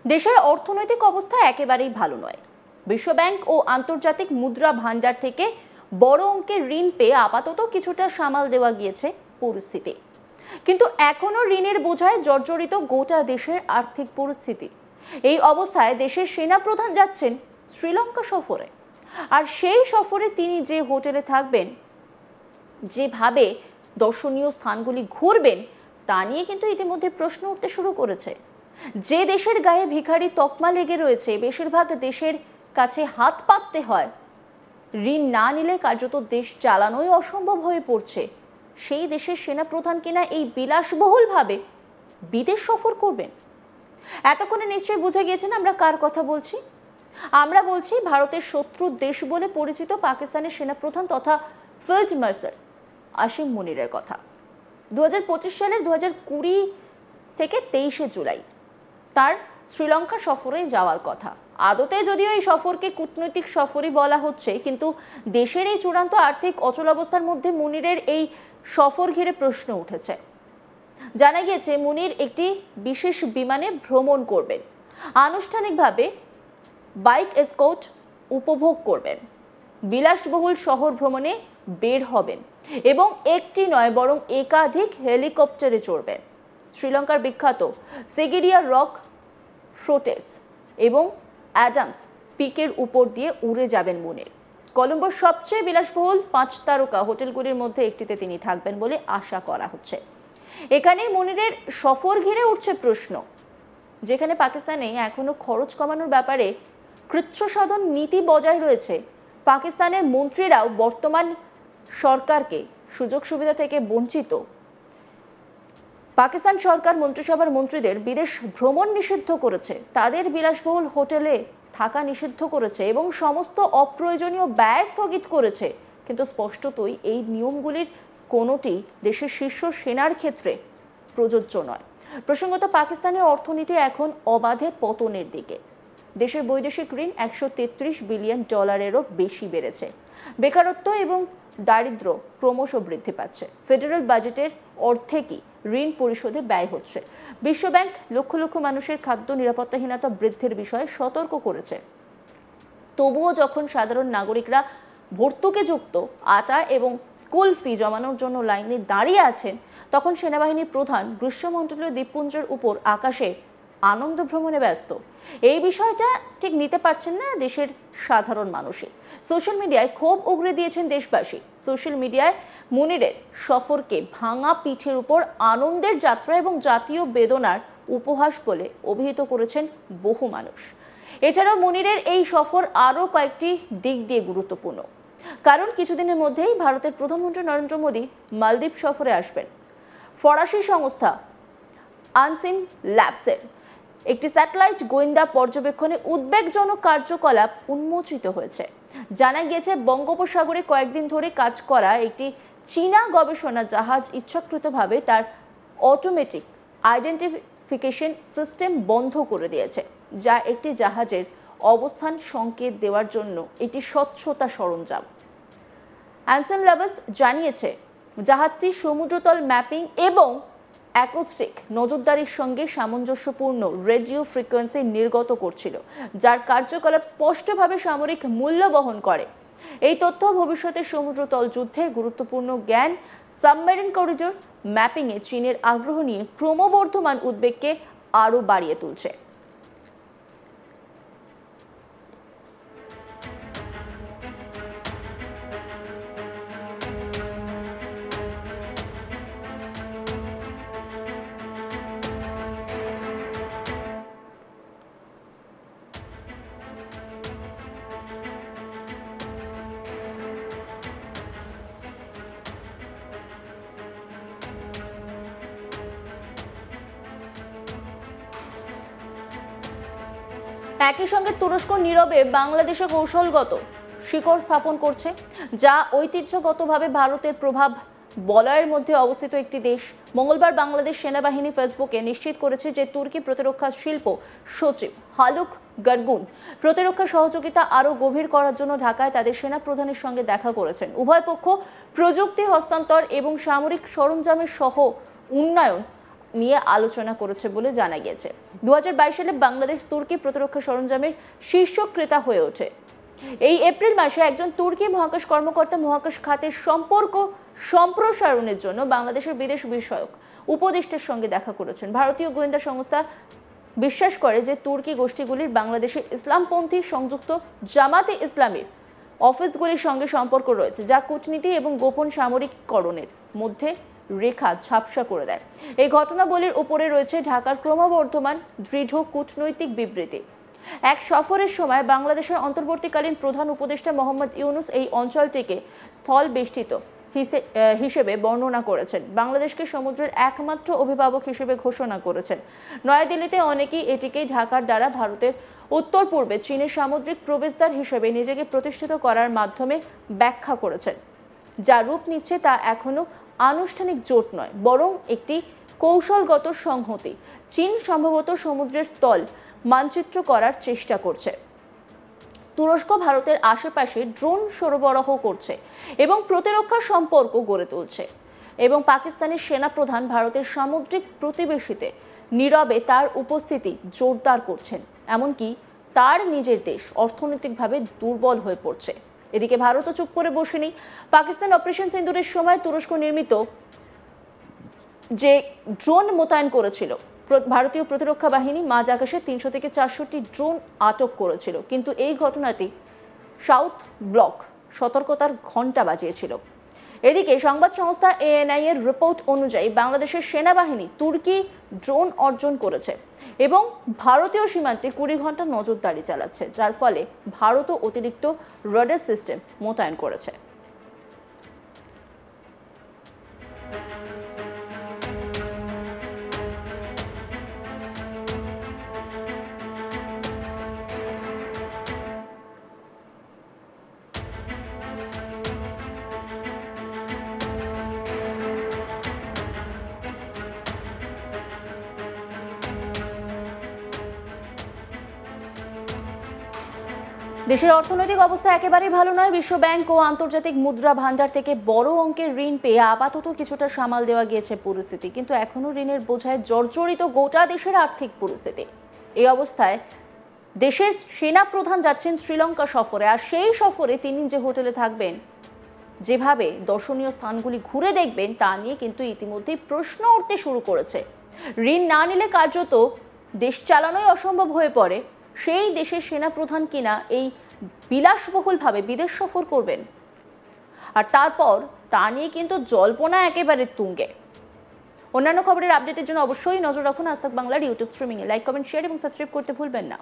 দেশের অর্থনৈতিক অবস্থা একেবারেই ভালো নয়। বিশ্বব্যাংক ও আন্তর্জাতিক মুদ্রা ভান্ডার থেকে বড় অঙ্কের ঋণ পেয়ে আপাতত কিছুটা সামাল দেওয়া গিয়েছে পরিস্থিতি, কিন্তু এখনো ঋণের বোঝায় জর্জরিত গোটা দেশের আর্থিক পরিস্থিতি। এই অবস্থায় দেশের সেনাপ্রধান যাচ্ছেন শ্রীলঙ্কা সফরে, আর সেই সফরে তিনি যে হোটেলে থাকবেন, যেভাবে দর্শনীয় স্থানগুলি ঘুরবেন, তা নিয়ে কিন্তু ইতিমধ্যে প্রশ্ন উঠতে শুরু করেছে। যে দেশের গায়ে ভিখারি তকমা লেগে রয়েছে, বেশিরভাগ দেশের কাছে হাত পাততে হয়, ঋণ না নিলে কার্যত দেশ চালানোই অসম্ভব হয়ে পড়ছে, সেই দেশের সেনাপ্রধান কিনা এই বিলাসবহুলভাবে বিদেশ সফর করবেন। এতক্ষণে নিশ্চয়ই বুঝে গিয়েছেন আমরা কার কথা বলছি। আমরা বলছি ভারতের শত্রু দেশ বলে পরিচিত পাকিস্তানের সেনাপ্রধান তথা ফিল্ড মার্শাল আসিম মুনিরের কথা। 2025 সালের 2020 থেকে 23শে জুলাই তার শ্রীলঙ্কা সফরে যাওয়ার কথা। আদতে যদিও এই সফরকে কূটনৈতিক সফরই বলা হচ্ছে, কিন্তু দেশের এই চূড়ান্ত আর্থিক অচলাবস্থার মধ্যে মুনিরের এই সফর ঘিরে প্রশ্ন উঠেছে। জানা গিয়েছে মুনির একটি বিশেষ বিমানে ভ্রমণ করবেন, আনুষ্ঠানিকভাবে বাইক এসকর্ট উপভোগ করবেন, বিলাসবহুল শহর ভ্রমণে বের হবেন এবং একটি নয় বরং একাধিক হেলিকপ্টারে চড়বেন। শ্রীলঙ্কার বিখ্যাত সেগিরিয়া রক ফ্রোটেস এবং অ্যাডামস পিকের উপর দিয়ে উড়ে যাবেন মুনির। কলম্বোর সবচেয়ে বিলাসবহুল 5 তারকা হোটেলগুলির মধ্যে একটিতে তিনি থাকবেন বলে আশা করা হচ্ছে। এখানেই মুনিরের সফর ঘিরে উঠছে প্রশ্ন। যেখানে পাকিস্তানে এখনো খরচ কমানোর ব্যাপারে কৃচ্ছসাধন নীতি বজায় রয়েছে, পাকিস্তানের মন্ত্রীরাও বর্তমান সরকারকে সুযোগ সুবিধা থেকে বঞ্চিত। পাকিস্তান সরকার মন্ত্রিসভার মন্ত্রীদের বিদেশ ভ্রমণ নিষিদ্ধ করেছে, তাদের বিলাসবহুল হোটেলে থাকা নিষিদ্ধ করেছে এবং সমস্ত অপ্রয়োজনীয় ব্যয় স্থগিত করেছে। কিন্তু স্পষ্টতই এই নিয়মগুলির কোনোটি দেশের শীর্ষ সেনার ক্ষেত্রে প্রযোজ্য নয়। প্রসঙ্গত, পাকিস্তানের অর্থনীতি এখন অবাধে পতনের দিকে। দেশের বৈদেশিক ঋণ $133 বিলিয়ন বেশি বেড়েছে। বেকারত্ব এবং দারিদ্র্য ক্রমশ বৃদ্ধি পাচ্ছে। ফেডারেল বাজেটের অর্ধেকই ঋণ পরিশোধে ব্যয় হচ্ছে। বিশ্বব্যাংক লক্ষ লক্ষ মানুষের খাদ্য নিরাপত্তাহীনতা বৃদ্ধির বিষয়ে সতর্ক করেছে। তবুও যখন সাধারণ নাগরিকরা ভর্তুকিযুক্ত আটা এবং স্কুল ফি জমানোর জন্য লাইনে দাঁড়িয়ে আছেন, তখন সেনাবাহিনীর প্রধান গ্রীষ্মমণ্ডলীয় দ্বীপপুঞ্জের উপর আকাশে আনন্দ ভ্রমণে ব্যস্ত। এই বিষয়টা ঠিক নিতে পারছেন না দেশের সাধারণ মানুষই। সোশ্যাল মিডিয়ায় ক্ষোভ উগরে দিয়েছেন দেশবাসী। সোশ্যাল মিডিয়ায় মুনিরের সফরকে ভাঙা পিঠের উপর আনন্দের যাত্রা এবং জাতীয় বেদনার উপহাস বলে অভিহিত করেছেন বহু মানুষ। এছাড়াও মুনিরের এই সফর আরও কয়েকটি দিক দিয়ে গুরুত্বপূর্ণ, কারণ কিছুদিনের মধ্যেই ভারতের প্রধানমন্ত্রী নরেন্দ্র মোদী মালদ্বীপ সফরে আসবেন। ফরাসি সংস্থা আনসিন ল্যাবসের একটি স্যাটেলাইট গোয়েন্দা পর্যবেক্ষণে উদ্বেগজনক কার্যকলাপ উন্মোচিত হয়েছে। জানা গিয়েছে বঙ্গোপসাগরে কয়েকদিন ধরে কাজ করা একটি চীনা গবেষণা জাহাজ ইচ্ছাকৃতভাবে তার অটোমেটিক আইডেন্টিফিকেশন সিস্টেম বন্ধ করে দিয়েছে, যা একটি জাহাজের অবস্থান সংকেত দেওয়ার জন্য একটি স্বচ্ছতা সরঞ্জাম। অ্যানসন ল্যাবস জানিয়েছে জাহাজটি সমুদ্রতল ম্যাপিং এবং অ্যাকোস্টিক নজরদারির সঙ্গে সামঞ্জস্যপূর্ণ রেডিও ফ্রিকোয়েন্সি নির্গত করছিল, যার কার্যকলাপ স্পষ্টভাবে সামরিক মূল্য বহন করে। এই তথ্য ভবিষ্যতের সমুদ্রতল যুদ্ধে গুরুত্বপূর্ণ জ্ঞান সাবমেরিন করিডোর ম্যাপিংয়ে চীনের আগ্রহ নিয়ে ক্রমবর্ধমান উদ্বেগকে আরও বাড়িয়ে তুলছে। একই সঙ্গে তুরস্ক নীরবে বাংলাদেশে কৌশলগত শিকড় স্থাপন করছে, যা ঐতিহ্যগতভাবে ভারতের প্রভাব বলয়ের মধ্যে অবস্থিত একটি দেশ। মঙ্গলবার বাংলাদেশ সেনাবাহিনী ফেসবুকে নিশ্চিত করেছে যে তুর্কি প্রতিরক্ষা শিল্প সচিব হালুক গার্গুন প্রতিরক্ষা সহযোগিতা আরও গভীর করার জন্য ঢাকায় তাদের সেনা প্রধানের সঙ্গে দেখা করেছেন। উভয় পক্ষ প্রযুক্তি হস্তান্তর এবং সামরিক সরঞ্জামের সহ উন্নয়ন নিয়ে আলোচনা করেছে বলে জানা গিয়েছে। 2022 সালে বাংলাদেশ তুর্কি প্রতিরক্ষা সরঞ্জামের শীর্ষ ক্রেতা হয়ে ওঠে। এই এপ্রিল মাসে একজন তুর্কি মহাকাশ কর্মকর্তা মহাকাশ খাতের সম্পর্ক সম্প্রসারণের জন্য বাংলাদেশের বিদেশ বিষয়ক উপদেষ্টার সঙ্গে দেখা করেছেন। ভারতীয় গোয়েন্দা সংস্থা বিশ্বাস করে যে তুর্কি গোষ্ঠীগুলির বাংলাদেশে ইসলামপন্থী সংযুক্ত জামাতে ইসলামীর অফিসগুলির সঙ্গে সম্পর্ক রয়েছে, যা কূটনীতি এবং গোপন সামরিকীকরণের মধ্যে রেখা ঝাপসা করে দেয়। এই ঘটনাবলীর উপরে রয়েছে ঢাকার ক্রমবর্ধমান দৃঢ় কূটনৈতিক বিবৃতি। এক সফরের সময় বাংলাদেশের অন্তর্বর্তীকালীন প্রধান উপদেষ্টা মোহাম্মদ ইউনুস এই অঞ্চলটিকে স্থল বেষ্টিত হিসেবে বর্ণনা করেছেন। বাংলাদেশকে সমুদ্রের একমাত্র অভিভাবক হিসেবে ঘোষণা করেছেন। নয়াদিল্লিতে অনেকেই এটিকে ঢাকার দ্বারা ভারতের উত্তর পূর্বে চীনের সামুদ্রিক প্রবেশদ্বার হিসেবে নিজেকে প্রতিষ্ঠিত করার মাধ্যমে ব্যাখ্যা করেছেন। যা রূপ নিচ্ছে তা এখনো আনুষ্ঠানিক জোট নয়, বরং একটি কৌশলগত সংহতি। চীন সম্ভবত সমুদ্রের তল মানচিত্র করার চেষ্টা করছে। তুরস্ক ভারতের আশেপাশে ড্রোন সরবরাহ করছে এবং প্রতিরক্ষা সম্পর্ক গড়ে তুলছে, এবং পাকিস্তানের সেনাপ্রধান ভারতের সামুদ্রিক প্রতিবেশীতে নীরবে তার উপস্থিতি জোরদার করছেন। এমনকি তার নিজের দেশ অর্থনৈতিকভাবে দুর্বল হয়ে পড়ছে। এদিকে ভারতও চুপ করে বসেনি। পাকিস্তান অপারেশন সিন্দুরের সময় তুরস্ক নির্মিত যে ড্রোন মোতায়েন করেছিল, ভারতীয় প্রতিরক্ষা বাহিনী মাঝ আকাশে 300 থেকে 400টি ড্রোন আটক করেছিল, কিন্তু এই ঘটনাটি সাউথ ব্লক সতর্কতার ঘণ্টা বাজিয়েছিল। এদিকে সংবাদ সংস্থা এএনআই এর রিপোর্ট অনুযায়ী বাংলাদেশের সেনাবাহিনী তুর্কি ড্রোন অর্জন করেছে এবং ভারতীয় সীমান্তে 20 ঘন্টা নজরদারি চালাচ্ছে, যার ফলে ভারতও অতিরিক্ত রাডার সিস্টেম মোতায়েন করেছে। দেশের অর্থনৈতিক অবস্থা একেবারেই ভালো নয়। বিশ্ব ব্যাংক ও আন্তর্জাতিক মুদ্রা ভান্ডার থেকে বড় অঙ্কের ঋণ পেয়ে আপাতত কিছুটা সামাল দেওয়া গিয়েছে পরিস্থিতি, কিন্তু এখনো ঋণের বোঝায় জর্জরিত গোটা দেশের আর্থিক পরিস্থিতি। এই অবস্থায় দেশের সেনাপ্রধান যাচ্ছেন শ্রীলঙ্কা সফরে, আর সেই সফরে তিনি যে হোটেলে থাকবেন, যেভাবে দর্শনীয় স্থানগুলি ঘুরে দেখবেন, তা নিয়ে কিন্তু ইতিমধ্যেই প্রশ্ন উঠতে শুরু করেছে। ঋণ না নিলে কার্যত দেশ চালানোই অসম্ভব হয়ে পড়ে। সেই দেশের সেনাপ্রধান কিনা এই বিলাসবহুলভাবে বিদেশ সফর করবেন, আর তারপর তা নিয়ে কিন্তু জল্পনা একেবারে তুঙ্গে। অন্যান্য খবরের আপডেটের জন্য অবশ্যই নজর রাখুন আজ তাক বাংলার ইউটিউব স্ট্রিমিংয়ে। লাইক, কমেন্ট, শেয়ার এবং সাবস্ক্রাইব করতে ভুলবেন না।